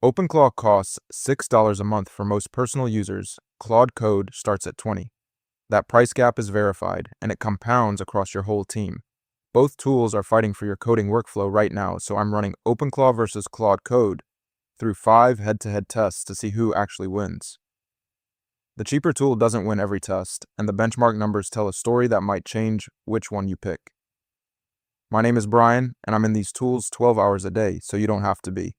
OpenClaw costs $6 a month for most personal users. Claude Code starts at $20. That price gap is verified, and it compounds across your whole team. Both tools are fighting for your coding workflow right now, so I'm running OpenClaw versus Claude Code through 5 head-to-head tests to see who actually wins. The cheaper tool doesn't win every test, and the benchmark numbers tell a story that might change which one you pick. My name is Brian, and I'm in these tools 12 hours a day, so you don't have to be.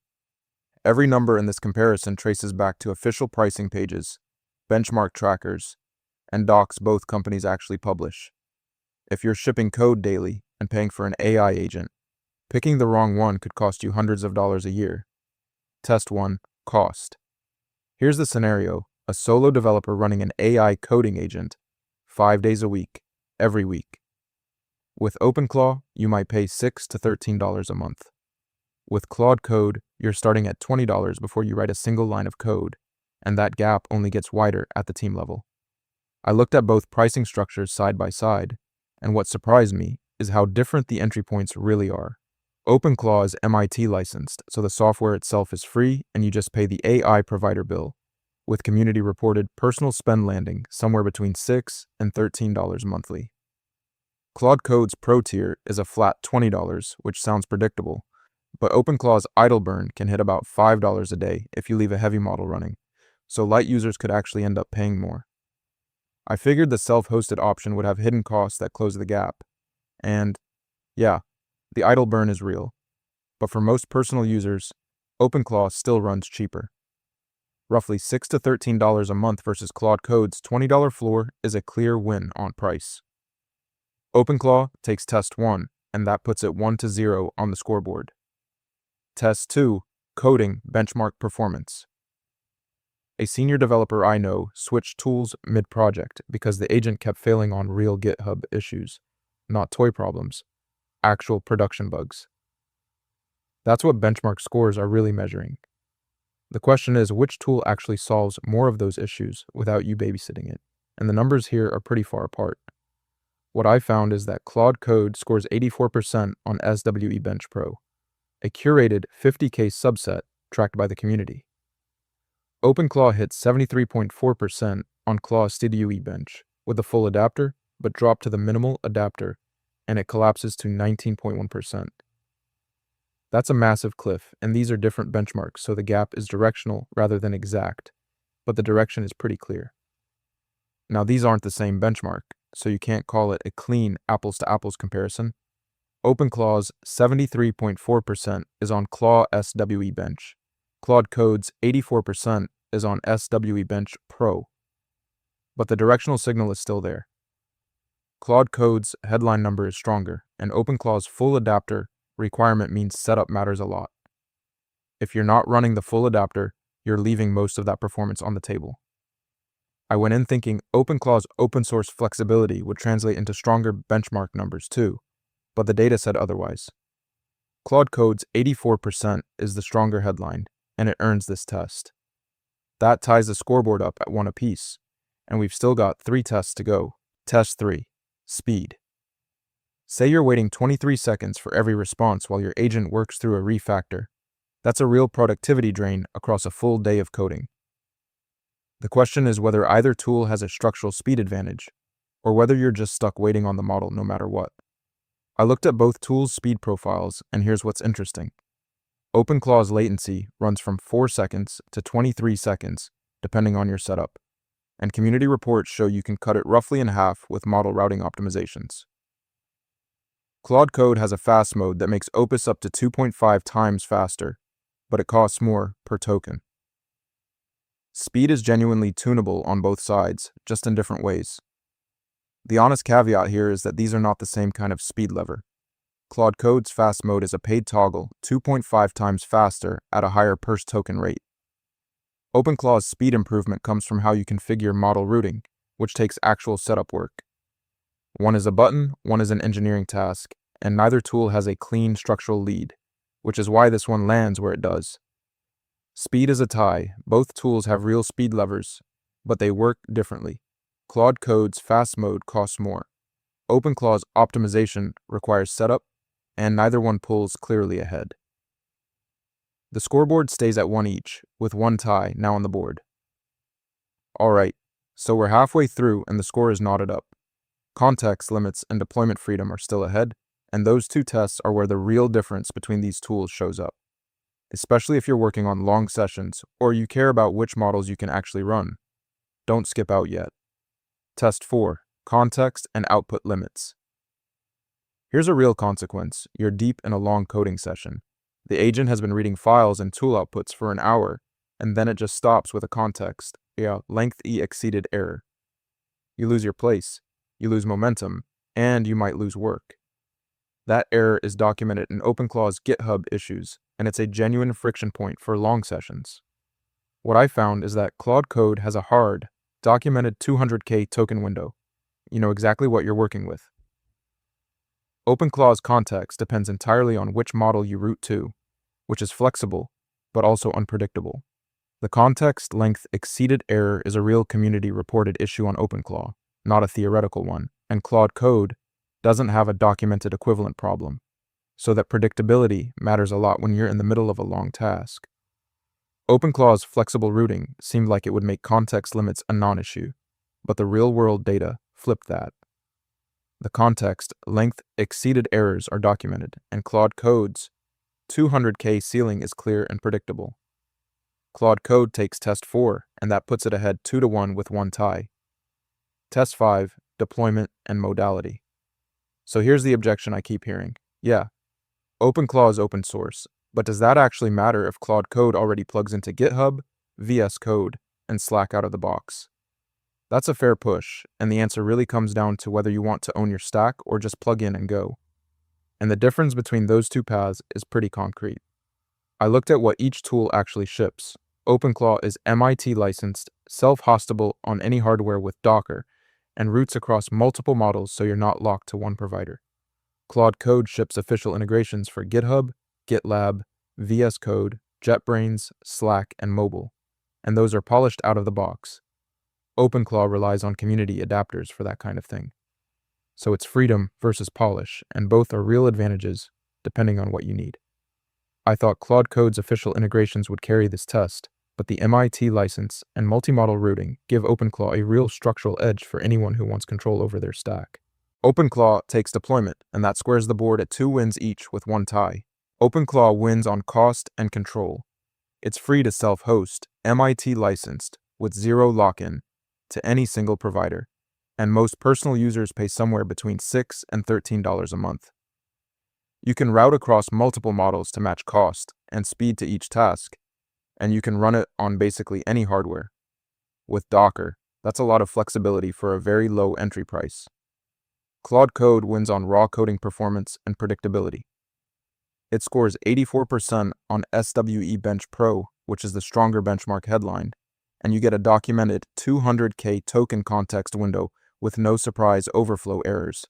Every number in this comparison traces back to official pricing pages, benchmark trackers, and docs both companies actually publish. If you're shipping code daily and paying for an AI agent, picking the wrong one could cost you hundreds of dollars a year. Test 1. Cost. Here's the scenario: a solo developer running an AI coding agent 5 days a week, every week. With OpenClaw, you might pay $6 to $13 a month. With Claude Code, you're starting at $20 before you write a single line of code, and that gap only gets wider at the team level. I looked at both pricing structures side by side, and what surprised me is how different the entry points really are. OpenClaw is MIT licensed, so the software itself is free and you just pay the AI provider bill, with community-reported personal spend landing somewhere between $6 and $13 monthly. Claude Code's Pro tier is a flat $20, which sounds predictable, but OpenClaw's idle burn can hit about $5 a day if you leave a heavy model running, so light users could actually end up paying more. I figured the self-hosted option would have hidden costs that close the gap, and yeah, the idle burn is real, but for most personal users, OpenClaw still runs cheaper. Roughly $6 to $13 a month versus Claude Code's $20 floor is a clear win on price. OpenClaw takes test 1, and that puts it 1 to 0 on the scoreboard. Test 2, coding benchmark performance. A senior developer I know switched tools mid-project because the agent kept failing on real GitHub issues, not toy problems, actual production bugs. That's what benchmark scores are really measuring. The question is, which tool actually solves more of those issues without you babysitting it? And the numbers here are pretty far apart. What I found is that Claude Code scores 84% on SWE Bench Pro, a curated 50K subset tracked by the community. OpenClaw hits 73.4% on Claw STUE Bench with the full adapter, but dropped to the minimal adapter, and it collapses to 19.1%. That's a massive cliff, and these are different benchmarks, so the gap is directional rather than exact, but the direction is pretty clear. Now, these aren't the same benchmark, so you can't call it a clean apples-to-apples comparison. OpenClaw's 73.4% is on Claw SWE Bench. Claude Code's 84% is on SWE Bench Pro. But the directional signal is still there. Claude Code's headline number is stronger, and OpenClaw's full adapter requirement means setup matters a lot. If you're not running the full adapter, you're leaving most of that performance on the table. I went in thinking OpenClaw's open source flexibility would translate into stronger benchmark numbers too, but the data said otherwise. Claude Code's 84% is the stronger headline, and it earns this test. That ties the scoreboard up at 1 apiece, and we've still got 3 tests to go. Test 3. Speed. Say you're waiting 23 seconds for every response while your agent works through a refactor. That's a real productivity drain across a full day of coding. The question is whether either tool has a structural speed advantage, or whether you're just stuck waiting on the model no matter what. I looked at both tools' speed profiles, and here's what's interesting. OpenClaw's latency runs from 4 seconds to 23 seconds, depending on your setup, and community reports show you can cut it roughly in half with model routing optimizations. Claude Code has a fast mode that makes Opus up to 2.5 times faster, but it costs more per token. Speed is genuinely tunable on both sides, just in different ways. The honest caveat here is that these are not the same kind of speed lever. Claude Code's fast mode is a paid toggle, 2.5 times faster at a higher per token rate. OpenClaw's speed improvement comes from how you configure model routing, which takes actual setup work. One is a button, one is an engineering task, and neither tool has a clean structural lead, which is why this one lands where it does. Speed is a tie. Both tools have real speed levers, but they work differently. Claude Code's fast mode costs more. OpenClaw's optimization requires setup, and neither one pulls clearly ahead. The scoreboard stays at 1 each, with 1 tie now on the board. Alright, so we're halfway through and the score is knotted up. Context limits and deployment freedom are still ahead, and those two tests are where the real difference between these tools shows up, especially if you're working on long sessions or you care about which models you can actually run. Don't skip out yet. Test 4. Context and output limits. Here's a real consequence. You're deep in a long coding session. The agent has been reading files and tool outputs for an hour, and then it just stops with a context, length E exceeded error. You lose your place, you lose momentum, and you might lose work. That error is documented in OpenClaw's GitHub issues, and it's a genuine friction point for long sessions. What I found is that Claude Code has a hard, documented 200K token window. You know exactly what you're working with. OpenClaw's context depends entirely on which model you route to, which is flexible, but also unpredictable. The context length exceeded error is a real community-reported issue on OpenClaw, not a theoretical one, and Claude Code doesn't have a documented equivalent problem, so that predictability matters a lot when you're in the middle of a long task. OpenClaw's flexible routing seemed like it would make context limits a non-issue, but the real-world data flipped that. The context length exceeded errors are documented, and Claude Code's 200K ceiling is clear and predictable. Claude Code takes test 4, and that puts it ahead 2-1 with 1 tie. Test 5, deployment and modality. So here's the objection I keep hearing. Yeah, OpenClaw is open source, but does that actually matter if Claude Code already plugs into GitHub, VS Code, and Slack out of the box? That's a fair push, and the answer really comes down to whether you want to own your stack or just plug in and go. And the difference between those two paths is pretty concrete. I looked at what each tool actually ships. OpenClaw is MIT licensed, self-hostable on any hardware with Docker, and routes across multiple models so you're not locked to one provider. Claude Code ships official integrations for GitHub, GitLab, VS Code, JetBrains, Slack, and mobile, and those are polished out of the box. OpenClaw relies on community adapters for that kind of thing. So it's freedom versus polish, and both are real advantages depending on what you need. I thought Claude Code's official integrations would carry this test, but the MIT license and multi-model routing give OpenClaw a real structural edge for anyone who wants control over their stack. OpenClaw takes deployment, and that squares the board at 2 wins each with 1 tie. OpenClaw wins on cost and control. It's free to self-host, MIT licensed, with 0 lock-in to any single provider, and most personal users pay somewhere between $6 and $13 a month. You can route across multiple models to match cost and speed to each task, and you can run it on basically any hardware. With Docker, that's a lot of flexibility for a very low entry price. Claude Code wins on raw coding performance and predictability. It scores 84% on SWE Bench Pro, which is the stronger benchmark headlined, and you get a documented 200K token context window with no surprise overflow errors.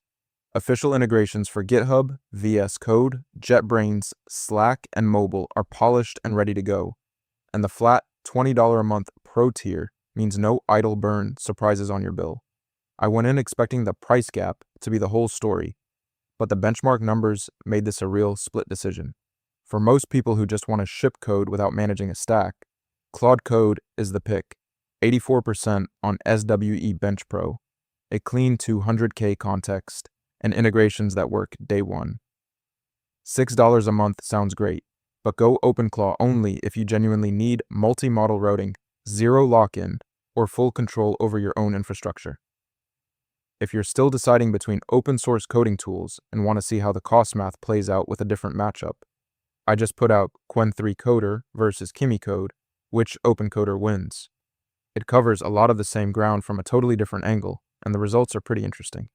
Official integrations for GitHub, VS Code, JetBrains, Slack, and mobile are polished and ready to go, and the flat $20 a month Pro tier means no idle burn surprises on your bill. I went in expecting the price gap to be the whole story, but the benchmark numbers made this a real split decision. For most people who just want to ship code without managing a stack, Claude Code is the pick. 84% on SWE Bench Pro, a clean 200K context, and integrations that work day one. $6 a month sounds great, but go OpenClaw only if you genuinely need multi-model routing, 0 lock-in, or full control over your own infrastructure. If you're still deciding between open source coding tools and want to see how the cost math plays out with a different matchup, I just put out Qwen3 Coder versus Kimi Code, which OpenCoder wins. It covers a lot of the same ground from a totally different angle, and the results are pretty interesting.